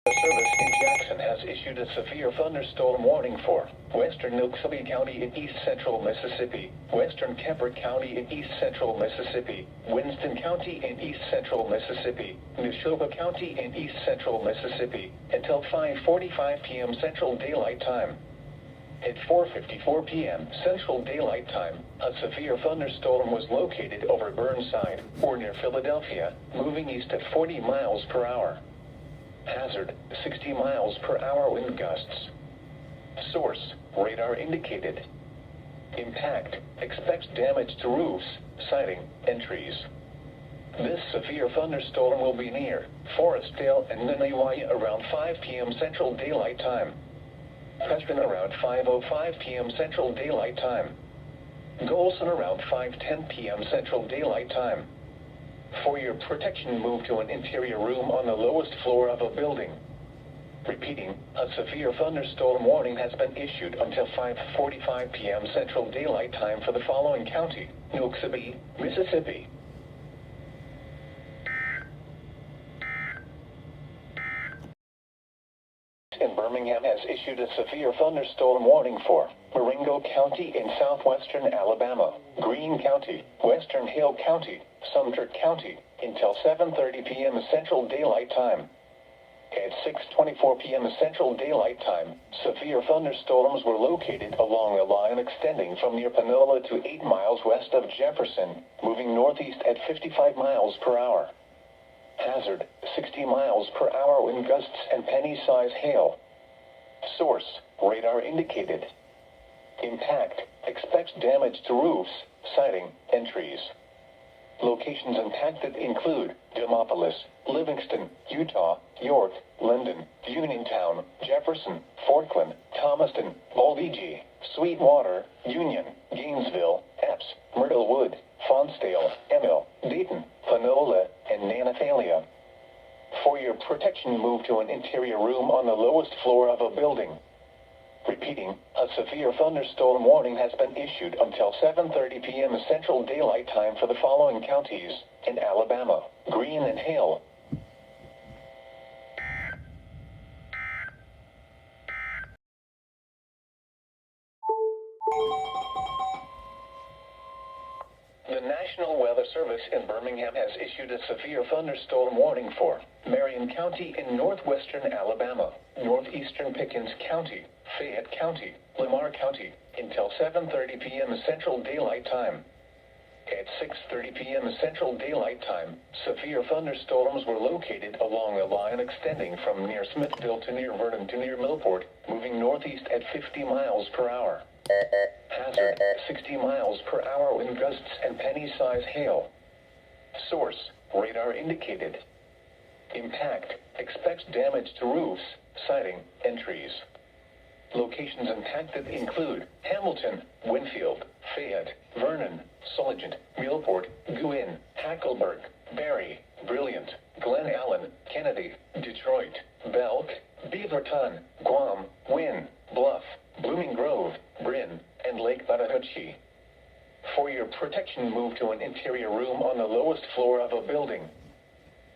Service in Jackson has issued a severe thunderstorm warning for western Noxubee County in east central Mississippi, western Kemper County in east central Mississippi, Winston County in east central Mississippi, Neshoba County in east central Mississippi, until 5:45 p.m. Central Daylight Time. At 4:54 p.m. Central Daylight Time, a severe thunderstorm was located over Burnside, or near Philadelphia, moving east at 40 miles per hour. Hazard, 60 miles per hour wind gusts. Source, radar indicated. Impact, expects damage to roofs, siding, and trees. This severe thunderstorm will be near Forestdale and Nanaewaya around 5 p.m. Central Daylight Time. Preston around 5:05 p.m. Central Daylight Time. Golson around 5:10 p.m. Central Daylight Time. For your protection, move to an interior room on the lowest floor of a building. Repeating, a severe thunderstorm warning has been issued until 5:45 p.m. Central Daylight Time for the following county: Noxubee, Mississippi. In Birmingham has issued a severe thunderstorm warning for Marengo County in southwestern Alabama, Greene County, western Hale County, Sumter County, until 7:30 p.m. Central Daylight Time. At 6:24 p.m. Central Daylight Time, severe thunderstorms were located along a line extending from near Panola to 8 miles west of Jefferson, moving northeast at 55 miles per hour. Hazard, 60 miles per hour wind gusts and penny-size hail. Source, radar indicated. Impact, expects damage to roofs, siding, and trees. Locations impacted include Demopolis, Livingston, Utah, York, Linden, Uniontown, Jefferson, Forkland, Thomaston, Baldigi, Sweetwater, Union, Gainesville, Epps, Myrtle Wood, Fonsdale, Emil, Dayton, Panola, and Nanathalia. For your protection, move to an interior room on the lowest floor of a building. Repeating, a severe thunderstorm warning has been issued until 7:30 p.m. Central Daylight Time for the following counties in Alabama: Greene and Hale. The National Weather Service in Birmingham has issued a severe thunderstorm warning for Marion County in northwestern Alabama, northeastern Pickens County, Fayette County, Lamar County, until 7:30 p.m. Central Daylight Time. At 6:30 p.m. Central Daylight Time, severe thunderstorms were located along a line extending from near Smithville to near Vernon to near Millport, moving northeast at 50 miles per hour. Hazard, 60 miles per hour wind gusts and penny-size hail. Source, radar indicated. Impact, expects damage to roofs, siding, and trees. Locations impacted include Hamilton, Winfield, Fayette, Vernon, Sulligent, Millport, Guin, Hackleburg, Barry, Brilliant, Glen Allen, Kennedy, Detroit, Belk, Beaverton, Guam, Wynn, Bluff, Blooming Grove, Bryn, and Lake Batahatchee. For your protection, move to an interior room on the lowest floor of a building.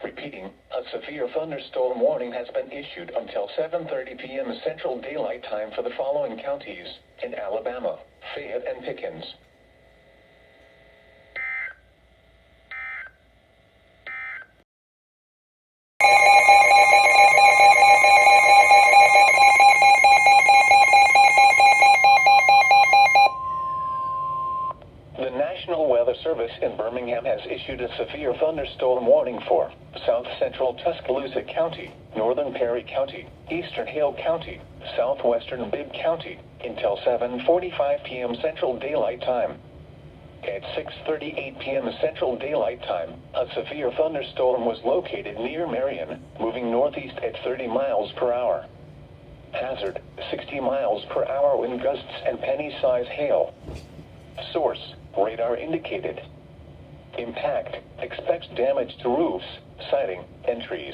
Repeating, a severe thunderstorm warning has been issued until 7:30 p.m. Central Daylight Time for the following counties in Alabama: Fayette and Pickens. The National Weather Service in Birmingham has issued a severe thunderstorm warning for south central Tuscaloosa County, northern Perry County, eastern Hale County, southwestern Bibb County, until 7:45 p.m. Central Daylight Time. At 6:38 p.m. Central Daylight Time, a severe thunderstorm was located near Marion, moving northeast at 30 miles per hour. Hazard, 60 miles per hour wind gusts and penny-size hail. Source, radar indicated. Impact, expects damage to roofs, siding, and trees.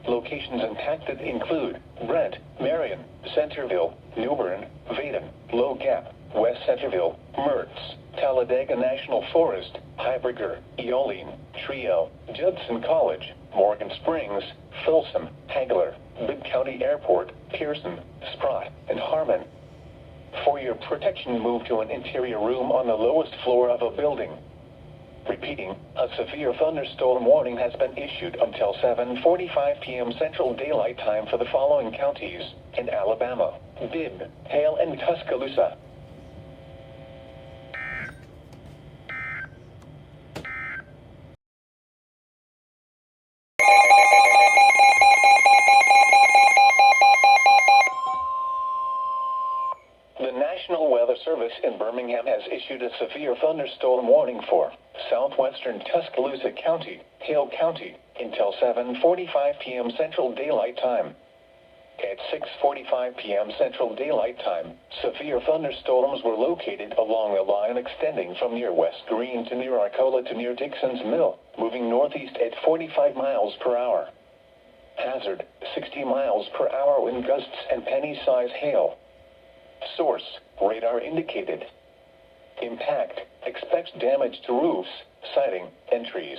Locations impacted include Brent, Marion, Centerville, Newbern, Vaden, Low Gap, West Centerville, Mertz, Talladega National Forest, Heiberger, Eoline, Trio, Judson College, Morgan Springs, Folsom, Hagler, Bibb County Airport, Pearson, Sprott, and Harmon. For your protection, move to an interior room on the lowest floor of a building. Repeating, a severe thunderstorm warning has been issued until 7:45 p.m. Central Daylight Time for the following counties in Alabama: Bibb, Hale, and Tuscaloosa. The National Weather Service in Birmingham has issued a severe thunderstorm warning for southwestern Tuscaloosa County, Hale County, until 7:45 p.m. Central Daylight Time. At 6:45 p.m. Central Daylight Time, severe thunderstorms were located along a line extending from near West Green to near Arcola to near Dixon's Mill, moving northeast at 45 miles per hour. Hazard, 60 miles per hour wind gusts and penny-size hail. Source, radar indicated. Impact, expects damage to roofs, siding, and trees.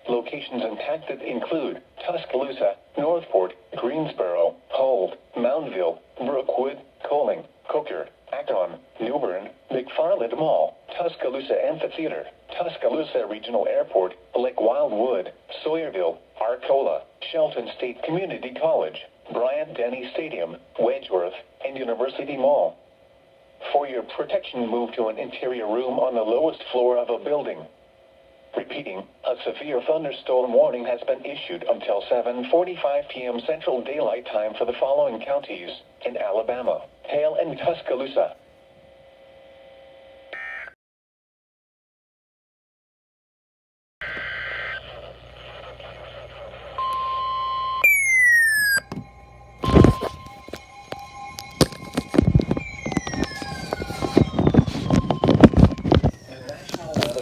Locations impacted include Tuscaloosa, Northport, Greensboro, Hold, Moundville, Brookwood, Coling, Cooker, Acton, New Bern, McFarland Mall, Tuscaloosa Amphitheater, Tuscaloosa Regional Airport, Lake Wildwood, Sawyerville, Arcola, Shelton State Community College, Bryant-Denny Stadium, Wedgeworth, and University Mall. For your protection, move to an interior room on the lowest floor of a building. Repeating, a severe thunderstorm warning has been issued until 7:45 p.m. Central Daylight Time for the following counties in Alabama: Hale and Tuscaloosa.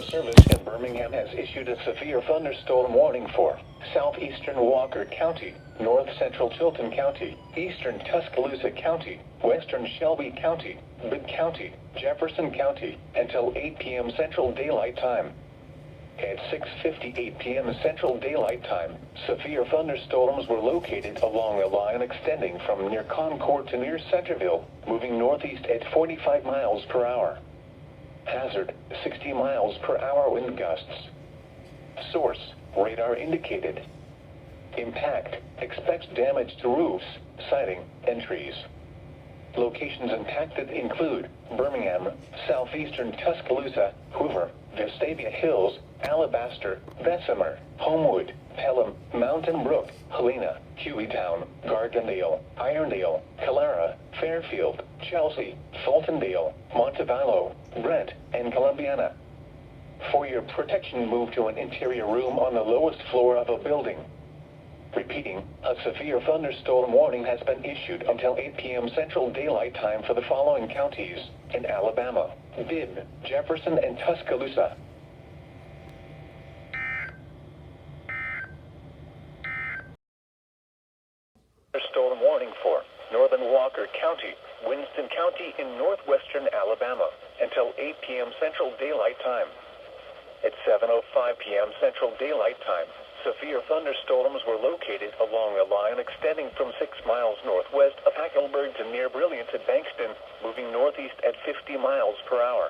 Service in Birmingham has issued a severe thunderstorm warning for southeastern Walker County, north central Chilton County, eastern Tuscaloosa County, western Shelby County, Bibb County, Jefferson County, until 8 p.m. Central Daylight Time. At 6:58 p.m. Central Daylight Time, severe thunderstorms were located along a line extending from near Concord to near Centerville, moving northeast at 45 miles per hour. Hazard, 60 miles per hour wind gusts. Source, radar indicated. Impact, expects damage to roofs, siding, and trees. Locations impacted include Birmingham, southeastern Tuscaloosa, Hoover, Vestavia Hills, Alabaster, Bessemer, Homewood, Pelham, Mountain Brook, Helena, Hueytown, Gardendale, Irondale, Calera, Fairfield, Chelsea, Fultondale, Montevallo, Brent, and Columbiana. For your protection, move to an interior room on the lowest floor of a building. Repeating, a severe thunderstorm warning has been issued until 8 p.m. Central Daylight Time for the following counties in Alabama: Bibb, Jefferson, and Tuscaloosa. Thunderstorm warning for northern Walker County, Winston County in northwestern Alabama until 8 p.m. Central Daylight Time. At 7:05 p.m. Central Daylight Time, severe thunderstorms were located along a line extending from 6 miles northwest of Hackleburg to near Brilliant at Bankston, moving northeast at 50 miles per hour.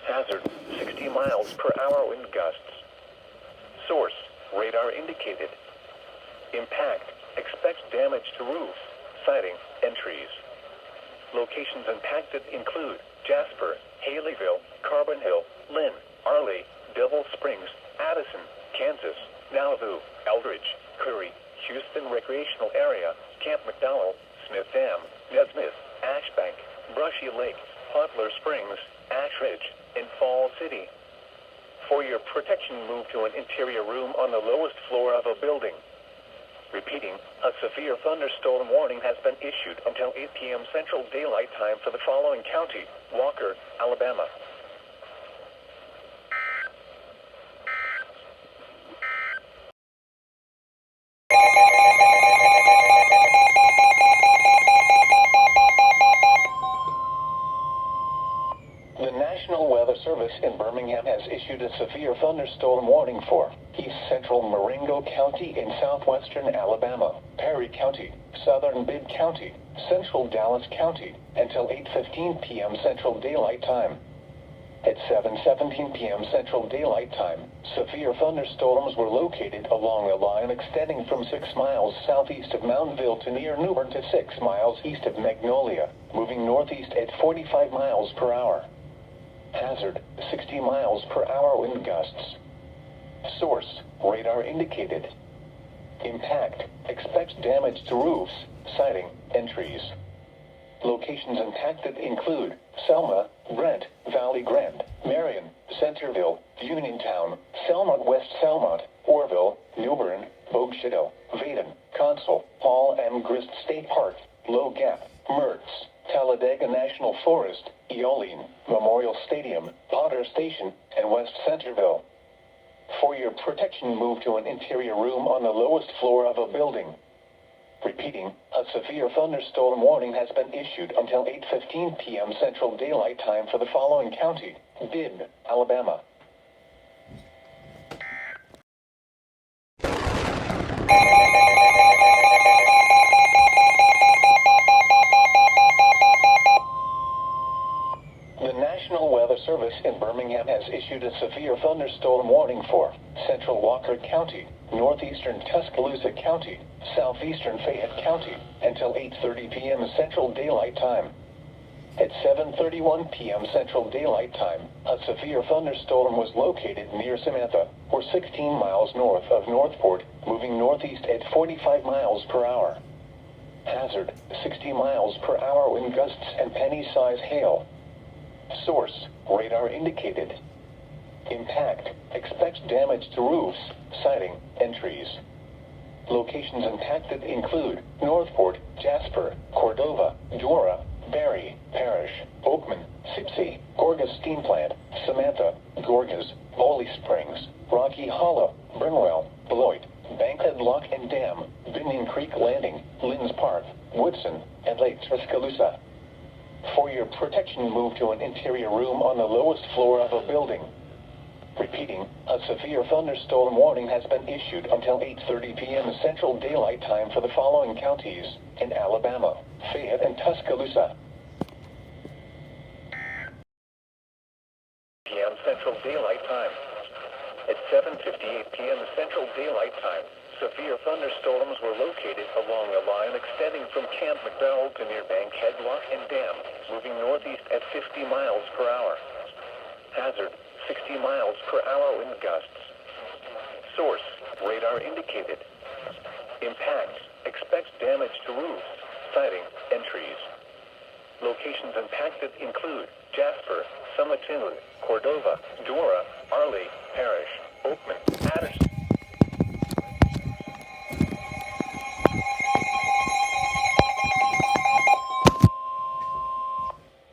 Hazard, 60 miles per hour wind gusts. Source, radar indicated. Impact, expects damage to roofs, siding, and trees. Locations impacted include Jasper, Haleyville, Carbon Hill, Lynn, Arley, Devil Springs, Addison, Kansas, Nauvoo, Eldridge, Curry, Houston Recreational Area, Camp McDowell, Smith Dam, Nesmith, Ashbank, Brushy Lake, Poplar Springs, Ash Ridge, and Fall City. For your protection, move to an interior room on the lowest floor of a building. Repeating, a severe thunderstorm warning has been issued until 8 p.m. Central Daylight Time for the following county: Walker, Alabama. The National Weather Service in Birmingham has issued issued a severe thunderstorm warning for east central Marengo County in southwestern Alabama, Perry County, southern Bibb County, central Dallas County, until 8:15 p.m. Central Daylight Time. At 7:17 p.m. Central Daylight Time, severe thunderstorms were located along a line extending from 6 miles southeast of Mountville to near New Bern to 6 miles east of Magnolia, moving northeast at 45 miles per hour. Hazard, 60 miles per hour wind gusts. Source, radar indicated. Impact, expect damage to roofs, siding, and trees. Locations impacted include Selma, Brent, Valley Grande, Marion, Centerville, Uniontown, Selmont West Selmont, Orville, New Bern, Bogue Chitto, Vaden, Consul, Paul M. Grist State Park, Low Gap, Mertz, Talladega National Forest, Eoline, Memorial Stadium, Potter Station, and West Centerville. For your protection, move to an interior room on the lowest floor of a building. Repeating, a severe thunderstorm warning has been issued until 8:15 p.m. Central Daylight Time for the following county: Bibb, Alabama. The National Weather Service in Birmingham has issued a severe thunderstorm warning for central Walker County, northeastern Tuscaloosa County, southeastern Fayette County, until 8:30 p.m. Central Daylight Time. At 7:31 p.m. Central Daylight Time, a severe thunderstorm was located near Samantha, or 16 miles north of Northport, moving northeast at 45 miles per hour. Hazard, 60 miles per hour wind gusts and penny-size hail. Source, radar indicated. Impact, expect damage to roofs, siding, and trees. Locations impacted include Northport, Jasper, Cordova, Dora, Barry, Parish, Oakman, Sipsey, Gorgas Steam Plant, Samantha, Gorgas, Bowley Springs, Rocky Hollow, Burnwell, Beloit, Bankhead Lock and Dam, Binion Creek Landing, Linns Park, Woodson, and Lake Tuscaloosa. For your protection, move to an interior room on the lowest floor of a building. Repeating, a severe thunderstorm warning has been issued until 8:30 p.m. Central Daylight Time for the following counties in Alabama, Fayette, and Tuscaloosa. p.m. Central Daylight Time. At 7:58 p.m. Central Daylight Time, severe thunderstorms were located along a line extending from Camp McDowell to near Bankhead Lock and Dam, moving northeast at 50 miles per hour. Hazard, 60 miles per hour wind gusts. Source, radar indicated. Impact, expect damage to roofs, siding, and trees. Locations impacted include Jasper, Summatoon, Cordova, Dora, Arley, Parish, Oakman, Addison.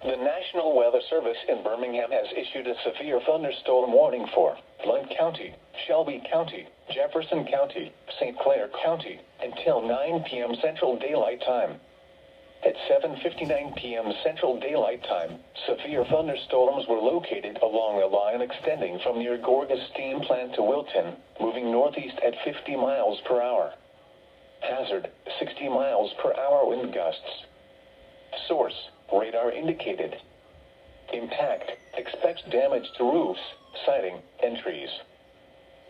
The National Weather Service in Birmingham has issued a severe thunderstorm warning for Blount County, Shelby County, Jefferson County, St. Clair County, until 9 p.m. Central Daylight Time. At 7:59 p.m. Central Daylight Time, severe thunderstorms were located along a line extending from near Gorgas Steam Plant to Wilton, moving northeast at 50 miles per hour. Hazard, 60 miles per hour wind gusts. Source, radar indicated. Impact, expect damage to roofs, siding, and trees.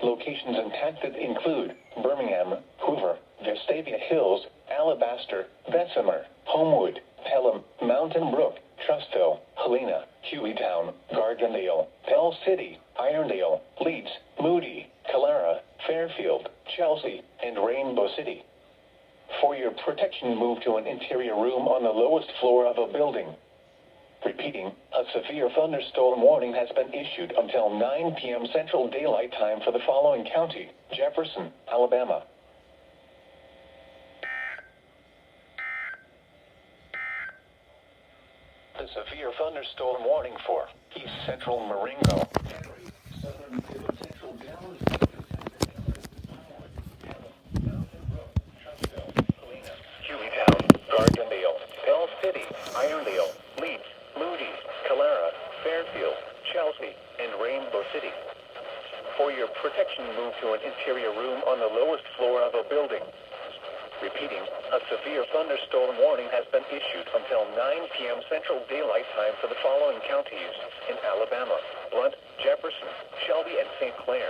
Locations impacted include Birmingham, Hoover, Vestavia Hills, Alabaster, Bessemer, Homewood, Pelham, Mountain Brook, Trustville, Helena, Hueytown, Gardendale, Pell City, Irondale, Leeds, Moody, Calera, Fairfield, Chelsea, and Rainbow City. For your protection, move to an interior room on the lowest floor of a building. Repeating, a severe thunderstorm warning has been issued until 9 p.m. Central Daylight Time for the following county: Jefferson, Alabama. The severe thunderstorm warning for east central Marengo, southern central Dallas, Hueytown, Gardendale, Pell City, Irondale, Leeds, Moody, Calera, Fairfield, Chelsea, and Rainbow City. into an interior room on the lowest floor of a building. Repeating, a severe thunderstorm warning has been issued until 9 p.m. Central Daylight Time for the following counties in Alabama: Blount, Jefferson, Shelby, and St. Clair.